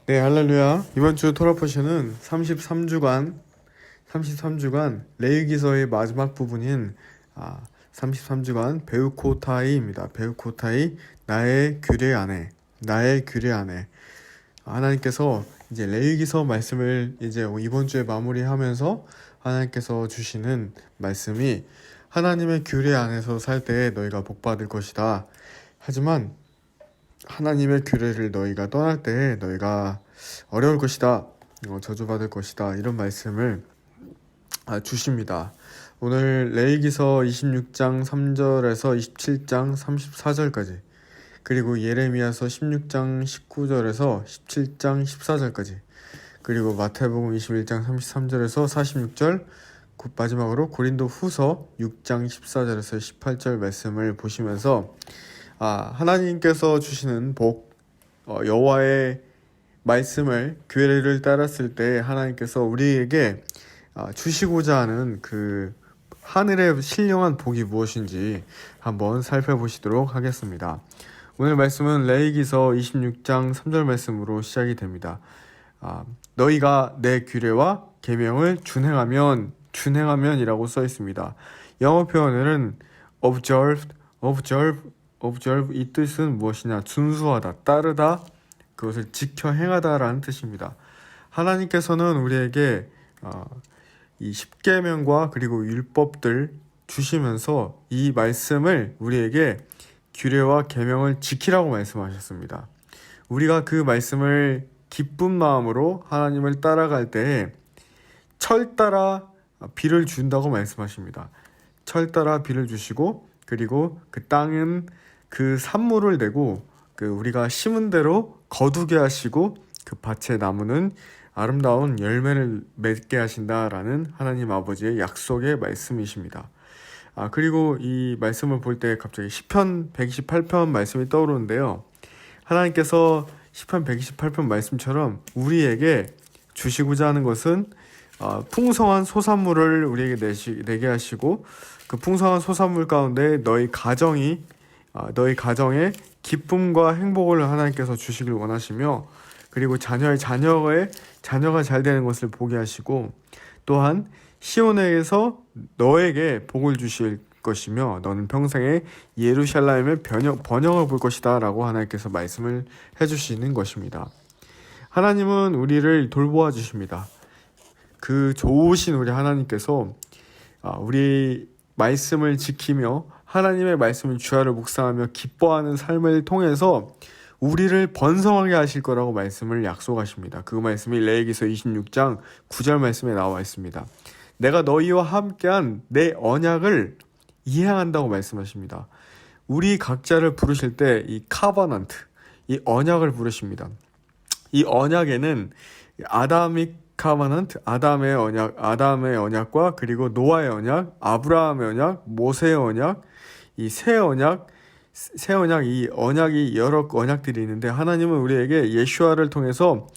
네, 할렐루야. 이번 주 토라 포션은 33주간 레위기서의 마지막 부분인 33주간 베우코타이입니다. 베우코타이 나의 규례 안에 하나님께서 이제 레위기서 말씀을 이제 이번 주에 마무리하면서 하나님께서 주시는 말씀이 하나님의 규례 안에서 살 때 너희가 복 받을 것이다. 하지만 하나님의 규례를 너희가 떠날 때 너희가 어려울 것이다. 저주받을 것이다. 이런 말씀을 주십니다. 오늘 레위기서 26장 3절에서 27장 34절까지 그리고 예레미야서 16장 19절에서 17장 14절까지 그리고 마태복음 21장 33절에서 46절 마지막으로 고린도 후서 6장 14절에서 18절 말씀을 보시면서 하나님께서 주시는 복, 여호와의 말씀을 규례를 따랐을 때 하나님께서 우리에게 주시고자 하는 그 하늘의 신령한 복이 무엇인지 한번 살펴보시도록 하겠습니다. 오늘 말씀은 레위기서 26장 3절 말씀으로 시작이 됩니다. 너희가 내 규례와 계명을 준행하면이라고 써 있습니다. 영어 표현은 observe 이 뜻은 무엇이냐? 준수하다, 따르다, 그것을 지켜 행하다라는 뜻입니다. 하나님께서는 우리에게 이 십계명과 그리고 율법들 주시면서 이 말씀을 우리에게 규례와 계명을 지키라고 말씀하셨습니다. 우리가 그 말씀을 기쁜 마음으로 하나님을 따라갈 때에 철 따라 비를 준다고 말씀하십니다. 철 따라 비를 주시고 그리고 그 땅은 그 산물을 내고 그 우리가 심은 대로 거두게 하시고 그 밭의 나무는 아름다운 열매를 맺게 하신다라는 하나님 아버지의 약속의 말씀이십니다. 그리고 이 말씀을 볼 때 갑자기 시편 128편 말씀이 떠오르는데요. 하나님께서 시편 128편 말씀처럼 우리에게 주시고자 하는 것은 풍성한 소산물을 우리에게 내게 하시고 그 풍성한 소산물 가운데 너희 가정에 기쁨과 행복을 하나님께서 주시길 원하시며 그리고 자녀가 잘 되는 것을 보게 하시고 또한 시온에게서 너에게 복을 주실 것이며 너는 평생에 예루살렘의 번영을 볼 것이다 라고 하나님께서 말씀을 해주시는 것입니다. 하나님은 우리를 돌보아 주십니다. 그 좋으신 우리 하나님께서 우리 말씀을 지키며 하나님의 말씀을 주야로 묵상하며 기뻐하는 삶을 통해서 우리를 번성하게 하실 거라고 말씀을 약속하십니다. 그 말씀이 레위기서 26장 9절 말씀에 나와 있습니다. 내가 너희와 함께한 내 언약을 이행한다고 말씀하십니다. 우리 각자를 부르실 때 이 카바넌트, 이 언약을 부르십니다. 이 언약에는 아담의 언약과 그리고 노아의 언약, 아브라함의 언약, 모세의 언약, 이 새 언약, 이 언약이 여러 언약들이 있는데 하나님은 우리에게 예수아를 통해서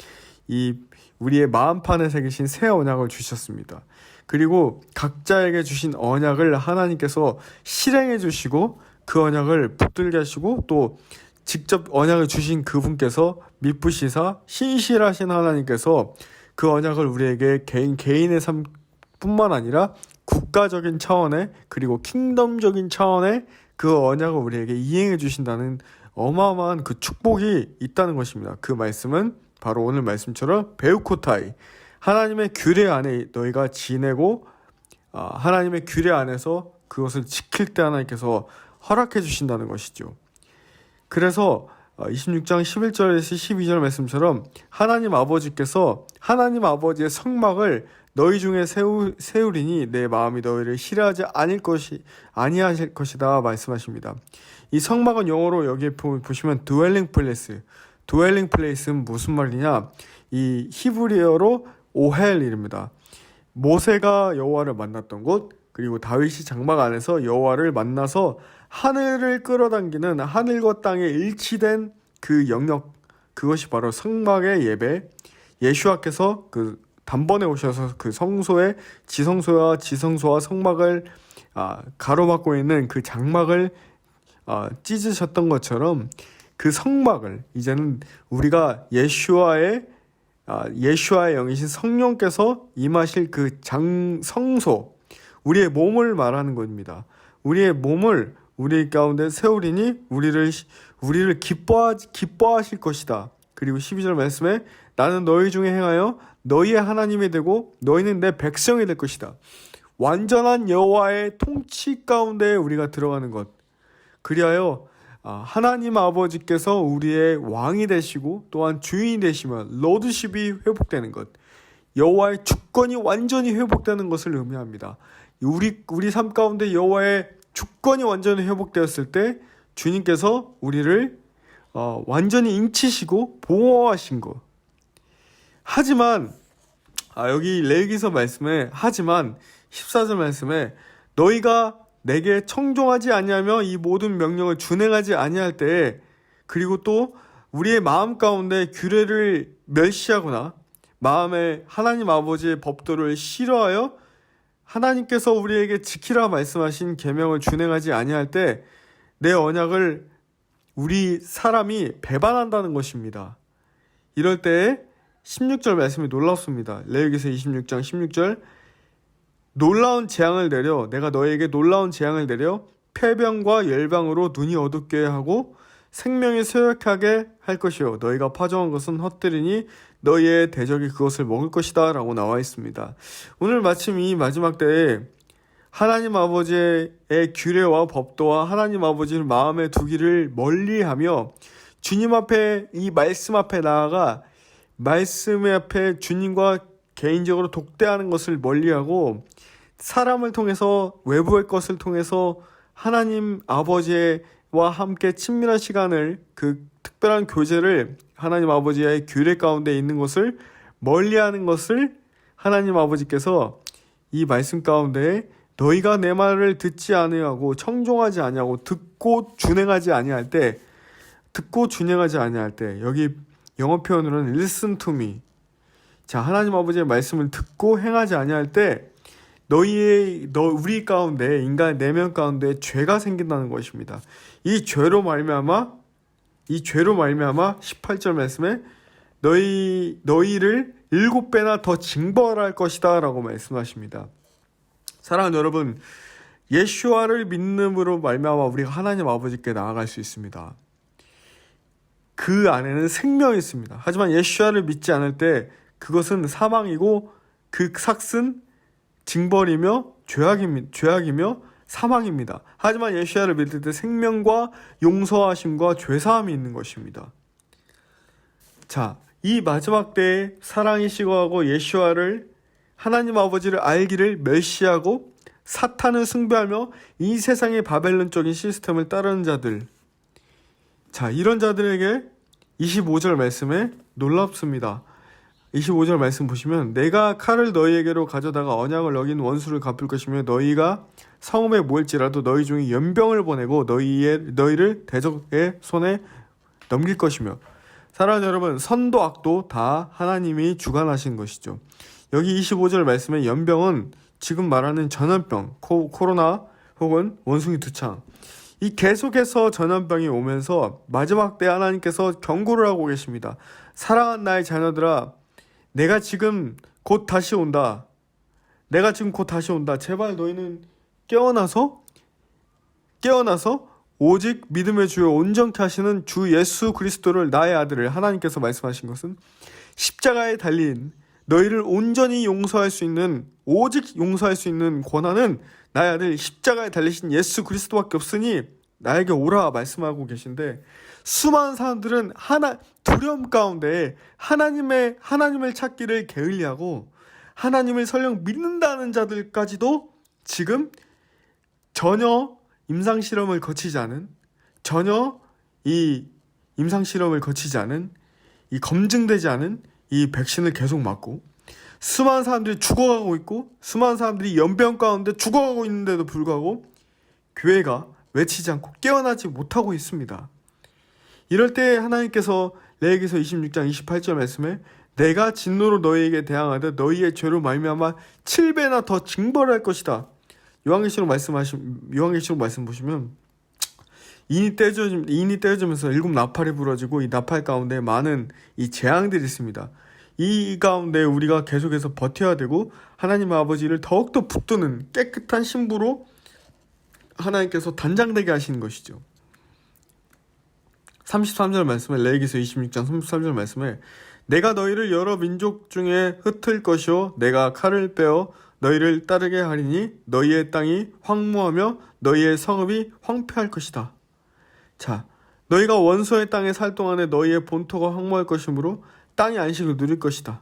이 우리의 마음판에 새기신 새 언약을 주셨습니다. 그리고 각자에게 주신 언약을 하나님께서 실행해 주시고 그 언약을 붙들게 하시고 또 직접 언약을 주신 그분께서 미쁘시사 신실하신 하나님께서 그 언약을 우리에게 개인의 삶뿐만 아니라 국가적인 차원의 그리고 킹덤적인 차원의 그 언약을 우리에게 이행해 주신다는 어마어마한 그 축복이 있다는 것입니다. 그 말씀은 바로 오늘 말씀처럼 베우코타이 하나님의 규례 안에 너희가 지내고 하나님의 규례 안에서 그것을 지킬 때 하나님께서 허락해 주신다는 것이죠. 그래서 26장 11절에서 12절 말씀처럼 하나님 아버지께서 하나님 아버지의 성막을 너희 중에 세우리니 내 마음이 너희를 싫어하지 아니하실 것이다 말씀하십니다. 이 성막은 영어로 여기에 보시면 dwelling place는 무슨 말이냐? 이 히브리어로 오헬입니다. 모세가 여호와를 만났던 곳 그리고 다윗이 장막 안에서 여호와를 만나서 하늘을 끌어당기는 하늘과 땅에 일치된 그 영역 그것이 바로 성막의 예배 예수와께서 그 단번에 오셔서 그 성소의 지성소와 성막을 가로막고 있는 그 장막을 찢으셨던 것처럼 그 성막을 이제는 우리가 예수와의 예수와의 영이신 성령께서 임하실 그 성소, 우리의 몸을 말하는 겁니다. 우리의 몸을 우리 가운데 세우리니 우리를 기뻐하실 것이다. 그리고 12절 말씀에 나는 너희 중에 행하여 너희의 하나님이 되고 너희는 내 백성이 될 것이다. 완전한 여호와의 통치 가운데 우리가 들어가는 것. 그리하여 하나님 아버지께서 우리의 왕이 되시고 또한 주인이 되시면 로드십이 회복되는 것. 여호와의 주권이 완전히 회복되는 것을 의미합니다. 우리 삶 가운데 여호와의 주권이 완전히 회복되었을 때 주님께서 우리를 완전히 인치시고 보호하신 것. 하지만 여기 레위기서 말씀에 하지만 14절 말씀에 너희가 내게 청종하지 아니하며 이 모든 명령을 준행하지 아니할 때에 그리고 또 우리의 마음 가운데 규례를 멸시하거나 마음에 하나님 아버지의 법도를 싫어하여 하나님께서 우리에게 지키라 말씀하신 계명을 준행하지 아니할 때 내 언약을 우리 사람이 배반한다는 것입니다. 이럴 때에 16절 말씀이 놀랍습니다. 레위기서 26장 16절 놀라운 재앙을 내려 내가 너에게 놀라운 재앙을 내려 폐병과 열방으로 눈이 어둡게 하고 생명이 쇠약하게 할 것이요 너희가 파종한 것은 헛되리니 너희의 대적이 그것을 먹을 것이다 라고 나와 있습니다. 오늘 마침 이 마지막 때에 하나님 아버지의 규례와 법도와 하나님 아버지를 마음에 두기를 멀리하며 주님 앞에 이 말씀 앞에 나아가 말씀 앞에 주님과 개인적으로 독대하는 것을 멀리하고 사람을 통해서 외부의 것을 통해서 하나님 아버지와 함께 친밀한 시간을 그 특별한 교제를 하나님 아버지의 규례 가운데 있는 것을 멀리하는 것을 하나님 아버지께서 이 말씀 가운데 너희가 내 말을 듣지 아니하고 청종하지 아니하고 듣고 준행하지 아니할 때 여기 영어 표현으로는 listen to me. 자, 하나님 아버지의 말씀을 듣고 행하지 아니할 때 우리 가운데 인간의 내면 가운데 죄가 생긴다는 것입니다. 이 죄로 말미암아 18절 말씀에 너희를 7배나 더 징벌할 것이다 라고 말씀하십니다. 사랑하는 여러분, 예수와를 믿음으로 말미암아 우리가 하나님 아버지께 나아갈 수 있습니다. 그 안에는 생명이 있습니다. 하지만 예수와를 믿지 않을 때 그것은 사망이고 그 삭은 징벌이며 죄악이며 사망입니다. 하지만 예수와를 믿을 때 생명과 용서하심과 죄사함이 있는 것입니다. 자, 이 마지막 때에 사랑이 식어가고 예수와를 하나님 아버지를 알기를 멸시하고 사탄을 숭배하며 이 세상의 바벨론적인 시스템을 따르는 자들. 자, 이런 자들에게 25절 말씀에 놀랍습니다. 25절 말씀 보시면 내가 칼을 너희에게로 가져다가 언약을 어긴 원수를 갚을 것이며 너희가 성읍에 모일지라도 너희 중에 연병을 보내고 너희를 대적의 손에 넘길 것이며. 사랑하는 여러분, 선도 악도 다 하나님이 주관하신 것이죠. 여기 25절 말씀에 연병은 지금 말하는 전염병, 코로나 혹은 원숭이 두창, 이 계속해서 전염병이 오면서 마지막 때 하나님께서 경고를 하고 계십니다. 사랑하는 나의 자녀들아, 내가 지금 곧 다시 온다. 제발 너희는 깨어나서 오직 믿음의 주여 온전케 하시는 주 예수 그리스도를 나의 아들을 하나님께서 말씀하신 것은 십자가에 달린 너희를 온전히 오직 용서할 수 있는 권한은 나의 아들 십자가에 달리신 예수 그리스도밖에 없으니 나에게 오라 말씀하고 계신데, 수많은 사람들은 두려움 가운데 하나님을 찾기를 게을리하고 하나님을 설령 믿는다는 자들까지도 지금 전혀 임상실험을 거치지 않은, 이 검증되지 않은 이 백신을 계속 맞고 수많은 사람들이 죽어가고 있고 수많은 사람들이 연병 가운데 죽어가고 있는데도 불구하고 교회가 외치지 않고 깨어나지 못하고 있습니다. 이럴 때 하나님께서 레위기서 26장 28절 말씀에 내가 진노로 너희에게 대항하되 너희의 죄로 말미암아 7배나 더 징벌할 것이다. 요한계시록 말씀 보시면 인이 떼어지면서 7 나팔이 부러지고 이 나팔 가운데 많은 이 재앙들이 있습니다. 이 가운데 우리가 계속해서 버텨야 되고 하나님 아버지를 더욱더 붙드는 깨끗한 신부로 하나님께서 단장되게 하시는 것이죠. 33절 말씀에, 레위기서 26장 33절 말씀에, 내가 너희를 여러 민족 중에 흩을 것이요 내가 칼을 빼어 너희를 따르게 하리니 너희의 땅이 황무하며 너희의 성읍이 황폐할 것이다. 자, 너희가 원수의 땅에 살 동안에 너희의 본토가 황무할 것이므로 땅이 안식을 누릴 것이다.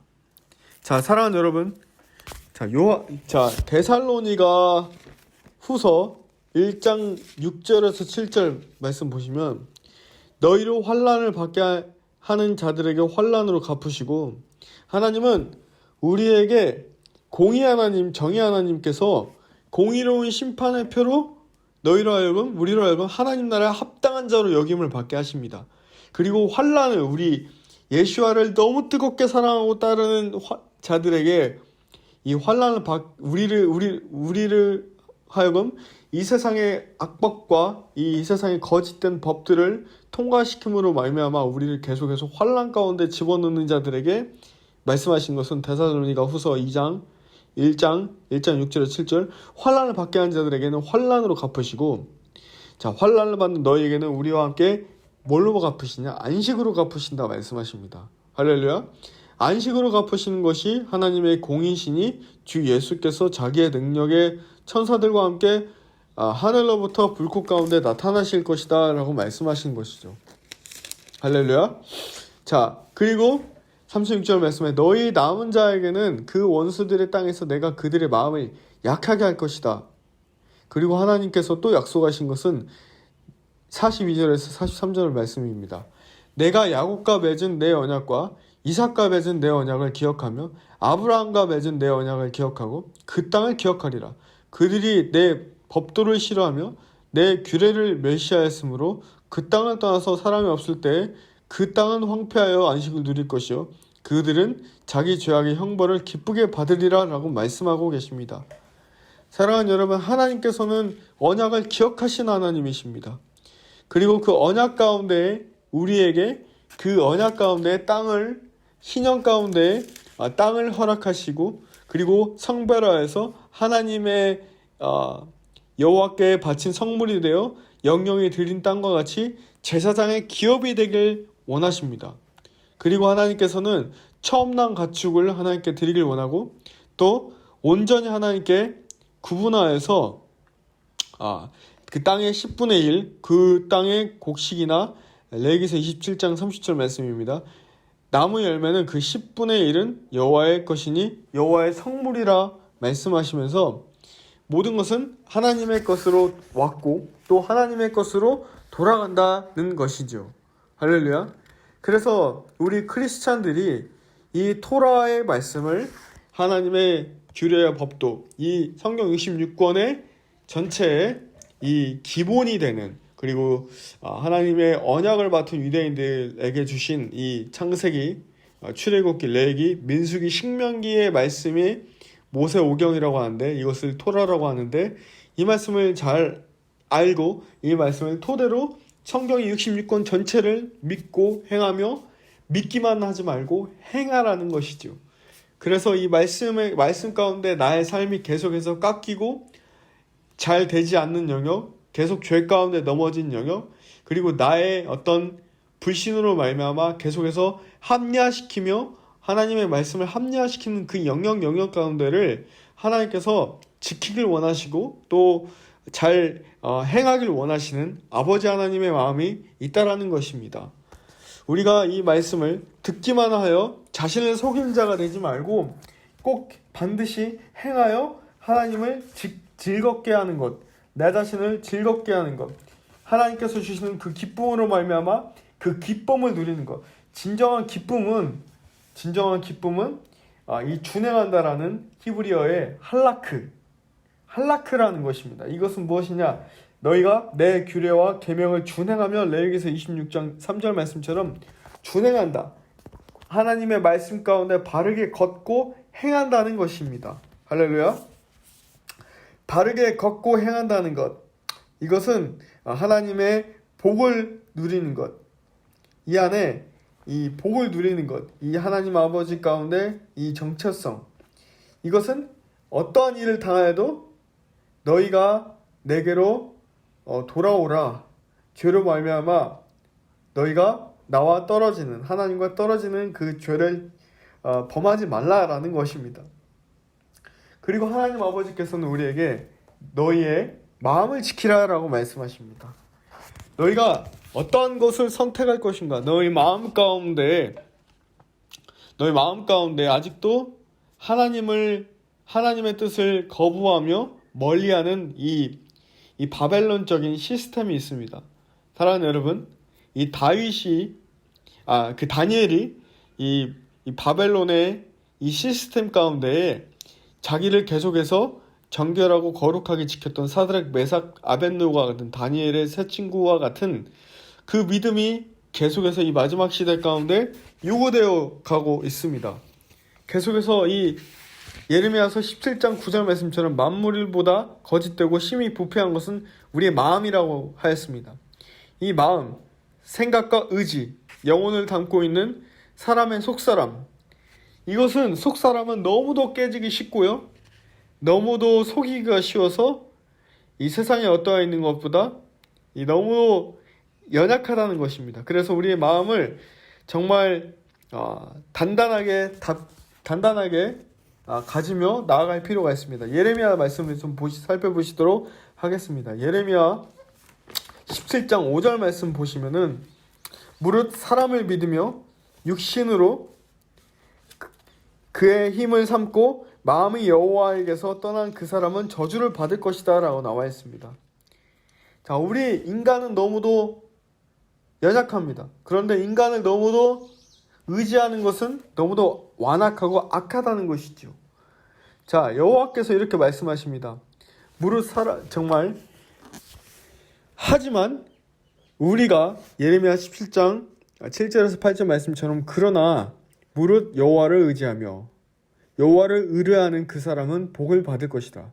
자, 사랑하는 여러분, 데살로니가 후서 1장 6절에서 7절 말씀 보시면, 너희로 환난을 받게 하는 자들에게 환난으로 갚으시고, 하나님은 우리에게 공의 하나님, 정의 하나님께서 공의로운 심판의 표로 우리로 하여금 하나님 나라에 합당한 자로 여김을 받게 하십니다. 그리고 환난을, 우리 예수와를 너무 뜨겁게 사랑하고 따르는 자들에게 이 환난을 우리를 하여금 이 세상의 악법과 이 세상의 거짓된 법들을 통과시킴으로 말미암아 우리를 계속해서 환난 가운데 집어넣는 자들에게 말씀하신 것은 데살로니가 후서 1장 6절에서 7절, 환난을 받게 한 자들에게는 환난으로 갚으시고, 자, 환난을 받는 너희에게는 우리와 함께 뭘로 갚으시냐? 안식으로 갚으신다 말씀하십니다. 할렐루야. 안식으로 갚으시는 것이 하나님의 공이시니 주 예수께서 자기의 능력의 천사들과 함께 하늘로부터 불꽃 가운데 나타나실 것이다 라고 말씀하신 것이죠. 할렐루야. 자, 그리고 36절 말씀에, 너희 남은 자에게는 그 원수들의 땅에서 내가 그들의 마음을 약하게 할 것이다. 그리고 하나님께서 또 약속하신 것은 42절에서 43절 말씀입니다. 내가 야곱과 맺은 내 언약과 이삭과 맺은 내 언약을 기억하며 아브라함과 맺은 내 언약을 기억하고 그 땅을 기억하리라. 그들이 내 법도를 싫어하며 내 규례를 멸시하였으므로 그 땅을 떠나서 사람이 없을 때에 그 땅은 황폐하여 안식을 누릴 것이요 그들은 자기 죄악의 형벌을 기쁘게 받으리라 라고 말씀하고 계십니다. 사랑하는 여러분, 하나님께서는 언약을 기억하신 하나님이십니다. 그리고 그 언약 가운데 우리에게 그 언약 가운데 땅을, 희년 가운데 땅을 허락하시고, 그리고 성별화해서 하나님의 여호와께 바친 성물이 되어 영영이 드린 땅과 같이 제사장의 기업이 되길 원하십니다. 그리고 하나님께서는 처음 난 가축을 하나님께 드리길 원하고, 또 온전히 하나님께 구분하여서 그 땅의 10분의 1, 그 땅의 곡식이나, 레위기서 27장 30절 말씀입니다. 나무 열매는 그 10분의 1은 여호와의 것이니 여호와의 성물이라 말씀하시면서, 모든 것은 하나님의 것으로 왔고 또 하나님의 것으로 돌아간다는 것이죠. 할렐루야. 그래서 우리 크리스찬들이 이 토라의 말씀을, 하나님의 규례와 법도, 이 성경 66권의 전체의 이 기본이 되는, 그리고 하나님의 언약을 맡은 유대인들에게 주신 이 창세기, 출애굽기, 레위기, 민수기, 신명기의 말씀이 모세오경이라고 하는데, 이것을 토라라고 하는데, 이 말씀을 잘 알고 이 말씀을 토대로 성경의 66권 전체를 믿고 행하며, 믿기만 하지 말고 행하라는 것이죠. 그래서 이 말씀 가운데 나의 삶이 계속해서 깎이고 잘 되지 않는 영역, 계속 죄 가운데 넘어진 영역, 그리고 나의 어떤 불신으로 말미암아 계속해서 합리화시키며 하나님의 말씀을 합리화시키는 그 영역 가운데를 하나님께서 지키길 원하시고 또 잘 행하길 원하시는 아버지 하나님의 마음이 있다라는 것입니다. 우리가 이 말씀을 듣기만 하여 자신을 속이는 자가 되지 말고 꼭 반드시 행하여 하나님을 즐겁게 하는 것, 내 자신을 즐겁게 하는 것, 하나님께서 주시는 그 기쁨으로 말미암아 그 기쁨을 누리는 것. 진정한 기쁨은 이 준행한다라는 히브리어의 할라크라는 것입니다. 이것은 무엇이냐? 너희가 내 규례와 계명을 준행하며, 레위기서 26장 3절 말씀처럼 준행한다. 하나님의 말씀 가운데 바르게 걷고 행한다는 것입니다. 할렐루야. 바르게 걷고 행한다는 것, 이것은 하나님의 복을 누리는 것. 이 안에 이 복을 누리는 것, 이 하나님 아버지 가운데 이 정체성, 이것은 어떠한 일을 당하여도 너희가 내게로 돌아오라. 죄로 말미암아 너희가 나와 떨어지는, 하나님과 떨어지는 그 죄를 범하지 말라라는 것입니다. 그리고 하나님 아버지께서는 우리에게 너희의 마음을 지키라라고 말씀하십니다. 너희가 어떠한 것을 선택할 것인가? 너희 마음 가운데 아직도 하나님의 뜻을 거부하며 멀리하는 이 바벨론적인 시스템이 있습니다. 사랑하는 여러분, 이 다니엘이 이 바벨론의 이 시스템 가운데에 자기를 계속해서 정결하고 거룩하게 지켰던 사드락, 메삭, 아벳느고와 같은 다니엘의 세 친구와 같은 그 믿음이 계속해서 이 마지막 시대 가운데 요구되어 가고 있습니다. 계속해서 이 예레미야서 17장 9절 말씀처럼 만물보다 거짓되고 심히 부패한 것은 우리의 마음이라고 하였습니다. 이 마음, 생각과 의지, 영혼을 담고 있는 사람의 속사람, 이것은 속사람은 너무도 깨지기 쉽고요, 너무도 속이기가 쉬워서 이 세상에 어떠한 있는 것보다 너무 연약하다는 것입니다. 그래서 우리의 마음을 정말 단단하게 가지며 나아갈 필요가 있습니다. 예레미야 말씀을 좀 살펴보시도록 하겠습니다. 예레미야 17장 5절 말씀 보시면은 무릇 사람을 믿으며 육신으로 그의 힘을 삼고 마음이 여호와에게서 떠난 그 사람은 저주를 받을 것이다 라고 나와 있습니다. 자, 우리 인간은 너무도 연약합니다. 그런데 인간을 너무도 의지하는 것은 너무도 완악하고 악하다는 것이죠. 자, 여호와께서 이렇게 말씀하십니다. 정말 하지만 우리가 예레미야 17장 7절에서 8절 말씀처럼 그러나 무릇 여호와를 의지하며 여호와를 의뢰하는 그 사람은 복을 받을 것이다.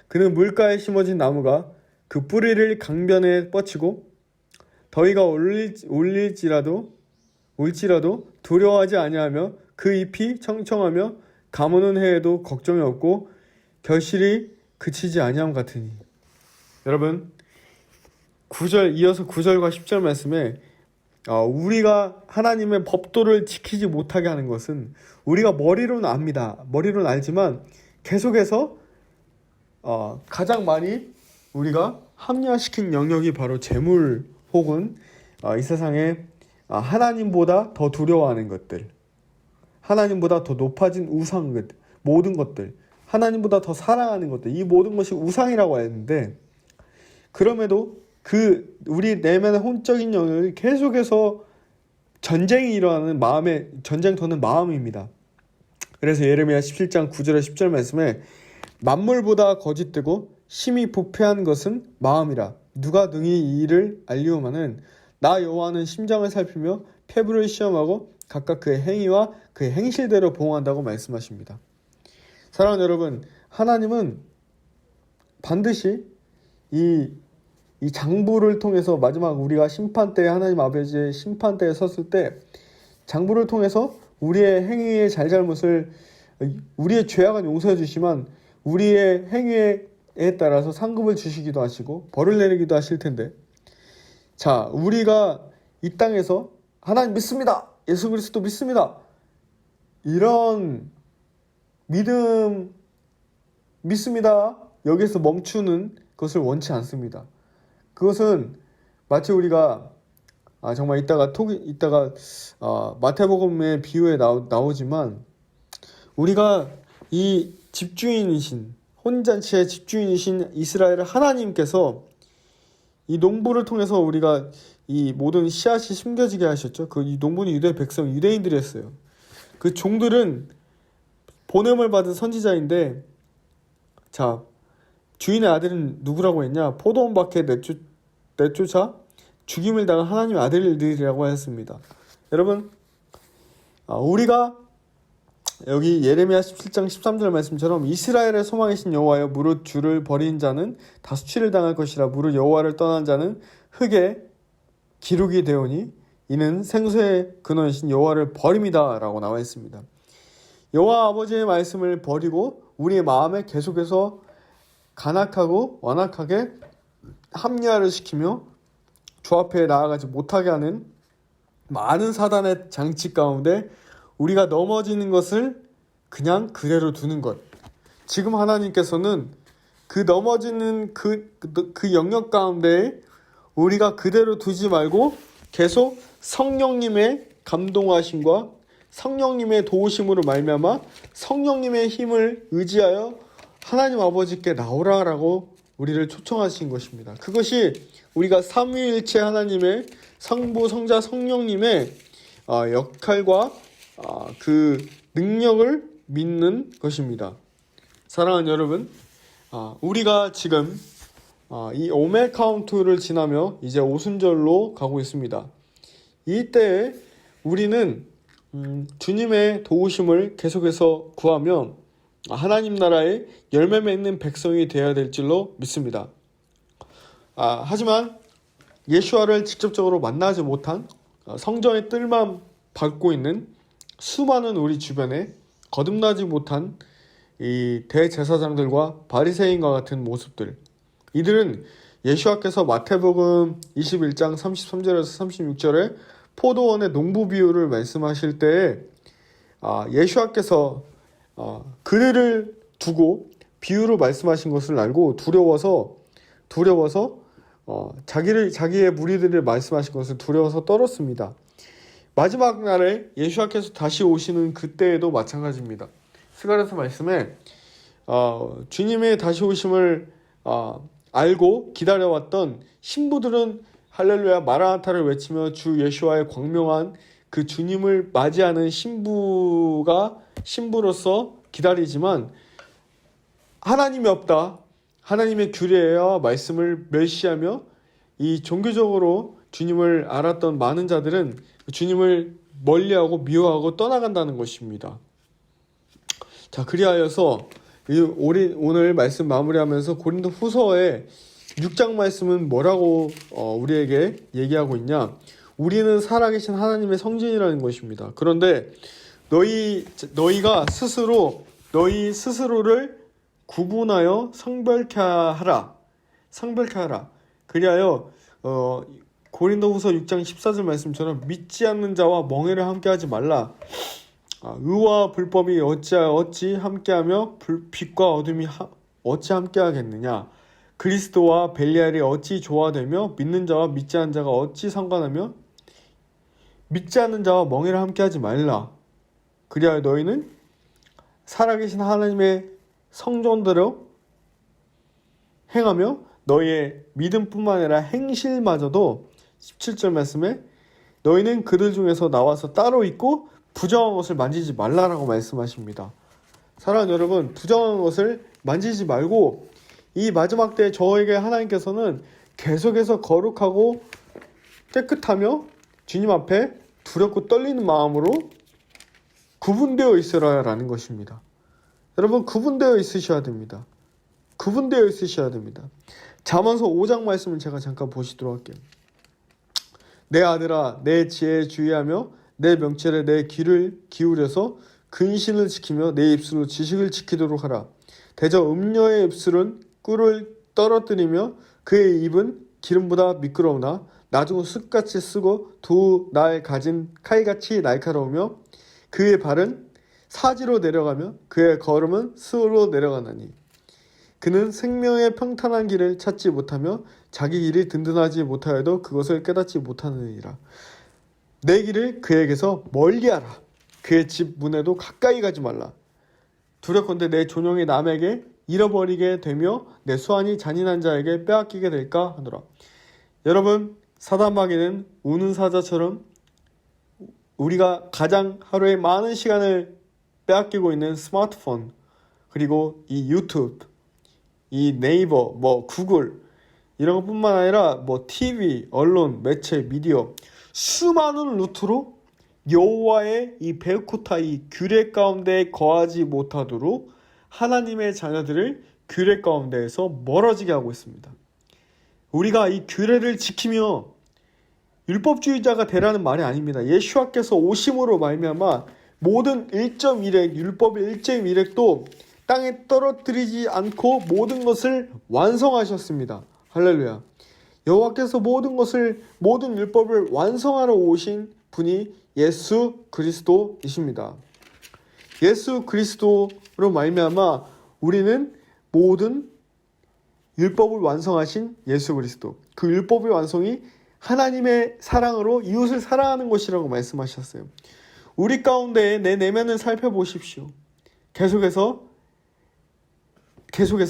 그는 물가에 심어진 나무가 그 뿌리를 강변에 뻗치고 더위가 올지라도 두려워하지 아니하며 그 잎이 청청하며 가무는 해에도 걱정이 없고 결실이 그치지 아니함 같으니. 여러분, 이어서 9절과 10절 말씀에 우리가 하나님의 법도를 지키지 못하게 하는 것은 우리가 머리로는 압니다. 머리로는 알지만 계속해서 가장 많이 우리가 합리화시킨 영역이 바로 재물 혹은 이 세상에 하나님보다 더 두려워하는 것들, 하나님보다 더 높아진 우상, 모든 것들, 하나님보다 더 사랑하는 것들, 이 모든 것이 우상이라고 했는데, 그럼에도 우리 내면의 혼적인 영역이 계속해서 전쟁이 일어나는 전쟁터는 마음입니다. 그래서 예레미야 17장 9절에 10절 말씀에 만물보다 거짓되고 심히 부패한 것은 마음이라. 누가 능히 이 일을 알리오마는 나 여호와는 심장을 살피며 폐부를 시험하고 각각 그의 행위와 그의 행실대로 보응한다고 말씀하십니다. 사랑하는 여러분, 하나님은 반드시 이 장부를 통해서 마지막 우리가 심판대에, 하나님 아버지의 심판대에 섰을 때 장부를 통해서 우리의 행위의 잘잘못을, 우리의 죄악은 용서해 주시면 우리의 행위에 따라서 상급을 주시기도 하시고 벌을 내리기도 하실 텐데, 자, 우리가 이 땅에서 하나님 믿습니다, 예수 그리스도 믿습니다, 이런 믿음 믿습니다, 여기서 멈추는 것을 원치 않습니다. 그것은 마치 우리가 정말 이따가 마태복음의 비유에 나오지만 우리가 이 집주인이신, 혼잔치의 집주인이신 이스라엘 하나님께서 이 농부를 통해서 우리가 이 모든 씨앗이 심겨지게 하셨죠. 이 농부는 유대 백성, 유대인들이었어요. 그 종들은 보냄을 받은 선지자인데, 자, 주인의 아들은 누구라고 했냐? 포도원 밖에 내쫓아 죽임을 당한 하나님의 아들들이라고 하였습니다. 여러분, 우리가 여기 예레미야 17장 13절 말씀처럼 이스라엘의 소망이신 여호와여, 무릇 주를 버린 자는 다 수치를 당할 것이라. 무릇 여호와를 떠난 자는 흙에 기록이 되오니 이는 생수의 근원이신 여호와를 버림이다 라고 나와 있습니다. 여호와 아버지의 말씀을 버리고 우리의 마음에 계속해서 간악하고 완악하게 합리화를 시키며 주 앞에 나아가지 못하게 하는 많은 사단의 장치 가운데 우리가 넘어지는 것을 그냥 그대로 두는 것. 지금 하나님께서는 그 넘어지는 그 영역 가운데 우리가 그대로 두지 말고 계속 성령님의 감동하심과 성령님의 도우심으로 말미암아 성령님의 힘을 의지하여 하나님 아버지께 나오라라고 우리를 초청하신 것입니다. 그것이 우리가 삼위일체 하나님의 성부, 성자, 성령님의 역할과 그 능력을 믿는 것입니다. 사랑하는 여러분, 우리가 지금 이 오메 카운트를 지나며 이제 오순절로 가고 있습니다. 이때에 우리는 주님의 도우심을 계속해서 구하며 하나님 나라의 열매 맺는 백성이 되어야 될 줄로 믿습니다. 하지만 예수와를 직접적으로 만나지 못한 성전의 뜰만 밟고 있는 수많은 우리 주변에 거듭나지 못한 이 대제사장들과 바리새인과 같은 모습들, 이들은 예수와께서 마태복음 21장 33절에서 36절에 포도원의 농부 비유를 말씀하실 때에 예수와께서 그들을 두고 비유로 말씀하신 것을 알고 두려워서 자기의 무리들을 말씀하신 것을 두려워서 떨었습니다. 마지막 날에 예수와께서 다시 오시는 그때에도 마찬가지입니다. 스가랴서 말씀에 주님의 다시 오심을 알고 기다려왔던 신부들은 할렐루야 마라나타를 외치며 주 예수와의 광명한 그 주님을 맞이하는 신부로서 기다리지만 하나님이 없다, 하나님의 규례와 말씀을 멸시하며 이 종교적으로 주님을 알았던 많은 자들은 주님을 멀리하고 미워하고 떠나간다는 것입니다. 자, 그리하여서 오늘 말씀 마무리하면서 고린도 후서의 6장 말씀은 뭐라고 우리에게 얘기하고 있냐? 우리는 살아계신 하나님의 성전이라는 것입니다. 그런데 너희가 너희 스스로를 구분하여 성별케 하라. 그리하여 고린도 후서 6장 14절 말씀처럼 믿지 않는 자와 멍에를 함께하지 말라. 의와 불법이 어찌 함께하며 빛과 어둠이 어찌 함께하겠느냐. 그리스도와 벨리알이 어찌 조화되며 믿는 자와 믿지 않는 자가 어찌 상관하며 믿지 않는 자와 멍에를 함께하지 말라. 그리하여 너희는 살아계신 하나님의 성전대로 행하며 너희의 믿음뿐만 아니라 행실마저도 17절 말씀에 너희는 그들 중에서 나와서 따로 있고 부정한 것을 만지지 말라라고 말씀하십니다. 사랑하는 여러분, 부정한 것을 만지지 말고 이 마지막 때에 저에게 하나님께서는 계속해서 거룩하고 깨끗하며 주님 앞에 두렵고 떨리는 마음으로 구분되어 있으라라는 것입니다. 여러분, 구분되어 있으셔야 됩니다. 잠언서 5장 말씀을 제가 잠깐 보시도록 할게요. 내 아들아, 내 지혜에 주의하며 내 명철에 내 귀를 기울여서 근신을 지키며 내 입술로 지식을 지키도록 하라. 대저 음녀의 입술은 꿀을 떨어뜨리며 그의 입은 기름보다 미끄러우나 나중은 숯같이 쓰고 두 날 가진 칼같이 날카로우며 그의 발은 사지로 내려가며 그의 걸음은 스으로 내려가나니 그는 생명의 평탄한 길을 찾지 못하며 자기 길이 든든하지 못하여도 그것을 깨닫지 못하느니라. 내 길을 그에게서 멀리하라. 그의 집 문에도 가까이 가지 말라. 두렵건대 내 존영이 남에게 잃어버리게 되며 내 수완이 잔인한 자에게 빼앗기게 될까 하노라. 여러분, 사단마귀는 우는 사자처럼 우리가 가장 하루에 많은 시간을 빼앗기고 있는 스마트폰, 그리고 이 유튜브, 이 네이버, 구글 이런 것뿐만 아니라 TV, 언론, 매체, 미디어 수많은 루트로 여호와의 이 베우코타 이 규례 가운데 거하지 못하도록 하나님의 자녀들을 규례 가운데에서 멀어지게 하고 있습니다. 우리가 이 규례를 지키며 율법주의자가 되라는 말이 아닙니다. 예수와께서 오심으로 말미암아 모든 1.1획, 율법의 1.1획도 땅에 떨어뜨리지 않고 모든 것을 완성하셨습니다. 할렐루야. 여호와께서 모든 율법을 완성하러 오신 분이 예수 그리스도이십니다. 예수 그리스도로 말미암아 우리는 모든 율법을 완성하신 예수 그리스도, 그 율법의 완성이 하나님의 사랑으로 이웃을 사랑하는 것이라고 말씀하셨어요. 우리 가운데 내 내면을 살펴보십시오. 계속해서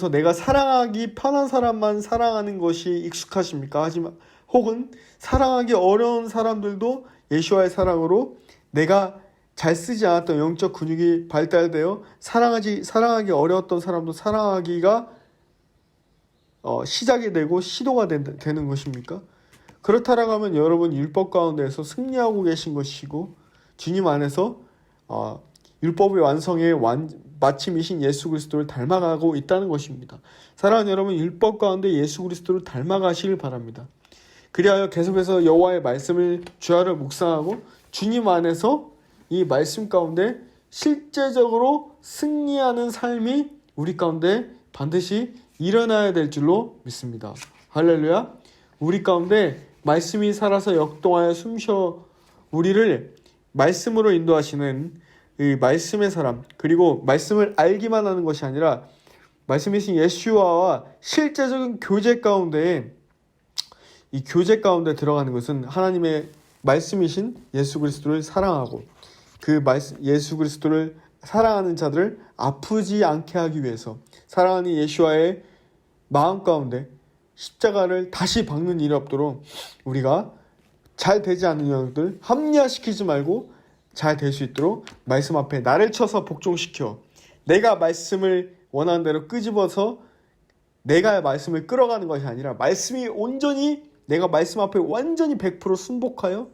내가 사랑하기 편한 사람만 사랑하는 것이 익숙하십니까? 하지만 혹은 사랑하기 어려운 사람들도 예수와의 사랑으로 내가 잘 쓰지 않았던 영적 근육이 발달되어 사랑하기 어려웠던 사람도 사랑하기가 시작이 되고 시도가 되는 것입니까? 그렇다라고 하면 여러분 율법 가운데에서 승리하고 계신 것이고 주님 안에서 율법의 완성의 마침이신 예수 그리스도를 닮아가고 있다는 것입니다. 사랑하는 여러분, 율법 가운데 예수 그리스도를 닮아가시길 바랍니다. 그리하여 계속해서 여호와의 말씀을 주야로 묵상하고 주님 안에서 이 말씀 가운데 실제적으로 승리하는 삶이 우리 가운데 반드시 일어나야 될 줄로 믿습니다. 할렐루야. 우리 가운데 말씀이 살아서 역동하여 숨쉬어 우리를 말씀으로 인도하시는 이 말씀의 사람, 그리고 말씀을 알기만 하는 것이 아니라 말씀이신 예수와와 실제적인 교제 가운데, 이 교제 가운데 들어가는 것은 하나님의 말씀이신 예수 그리스도를 사랑하고 그 예수 그리스도를 사랑하는 자들을 아프지 않게 하기 위해서 사랑하는 예수와의 마음 가운데 십자가를 다시 박는 일이 없도록 우리가 잘 되지 않는 영역들 합리화시키지 말고 잘 될 수 있도록 말씀 앞에 나를 쳐서 복종시켜 내가 말씀을 원하는 대로 끄집어서 내가 말씀을 끌어가는 것이 아니라 말씀이 온전히 내가 말씀 앞에 완전히 100% 순복하여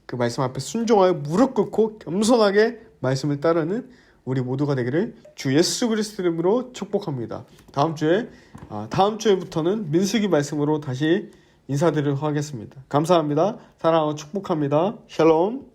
그 말씀 앞에 순종하여 무릎 꿇고 겸손하게 말씀을 따르는 우리 모두가 되기를 주 예수 그리스도 이름으로 축복합니다. 다음 주에부터는 민수기 말씀으로 다시 인사드리도록 하겠습니다. 감사합니다. 사랑하고 축복합니다. 샬롬.